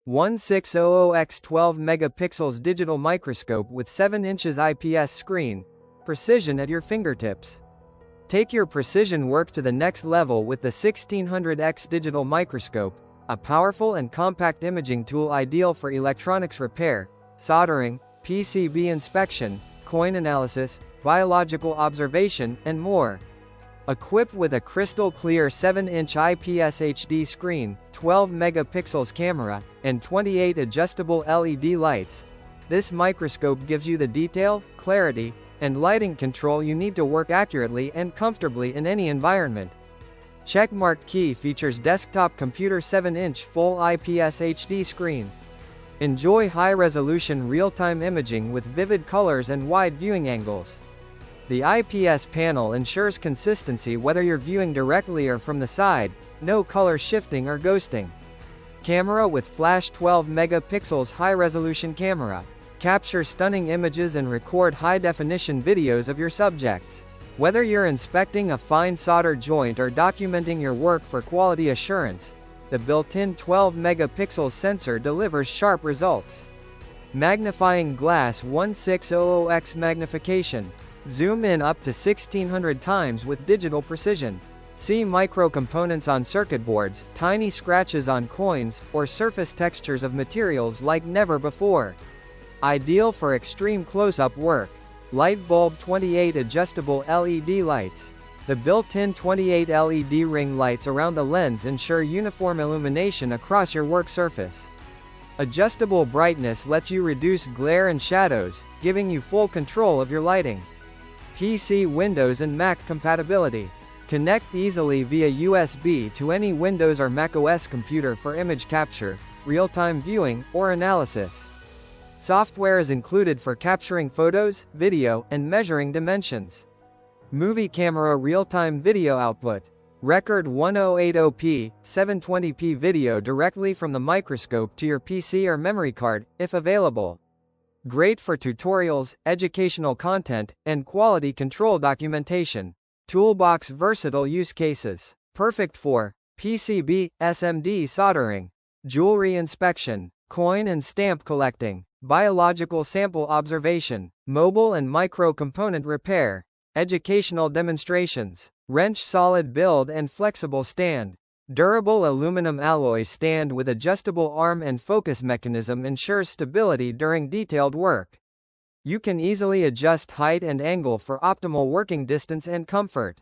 1600X 12MP digital microscope with 7 inches IPS screen. Precision at your fingertips. Take your precision work to the next level with the 1600X digital microscope, a powerful and compact imaging tool ideal for electronics repair, soldering, PCB inspection, coin analysis, biological observation, and more. Equipped with a crystal clear 7-inch IPS HD screen, 12 megapixels camera, and 28 adjustable LED lights, this microscope gives you the detail, clarity, and lighting control you need to work accurately and comfortably in any environment. Checkmark key features desktop computer 7-inch full IPS HD screen. Enjoy high-resolution real-time imaging with vivid colors and wide viewing angles. The IPS panel ensures consistency whether you're viewing directly or from the side, no color shifting or ghosting. Camera with flash 12 megapixels high-resolution camera. Capture stunning images and record high-definition videos of your subjects. Whether you're inspecting a fine solder joint or documenting your work for quality assurance, the built-in 12 megapixel sensor delivers sharp results. Magnifying glass 1600x magnification. Zoom in up to 1600 times with digital precision. See micro components on circuit boards, tiny scratches on coins, or surface textures of materials like never before. Ideal for extreme close-up work. Light bulb 28 adjustable LED lights. The built-in 28 LED ring lights around the lens ensure uniform illumination across your work surface. Adjustable brightness lets you reduce glare and shadows, giving you full control of your lighting. PC, Windows and Mac compatibility. Connect easily via USB to any Windows or macOS computer for image capture, real-time viewing, or analysis. Software is included for capturing photos, video, and measuring dimensions. Movie camera real-time video output. Record 1080p, 720p video directly from the microscope to your PC or memory card, if available. Great for tutorials, educational content, and quality control documentation. Toolbox versatile use cases. Perfect for PCB, SMD soldering, jewelry inspection, coin and stamp collecting, biological sample observation, mobile and micro component repair, educational demonstrations, wrench solid build and flexible stand. Durable aluminum alloy stand with adjustable arm and focus mechanism ensures stability during detailed work. You can easily adjust height and angle for optimal working distance and comfort.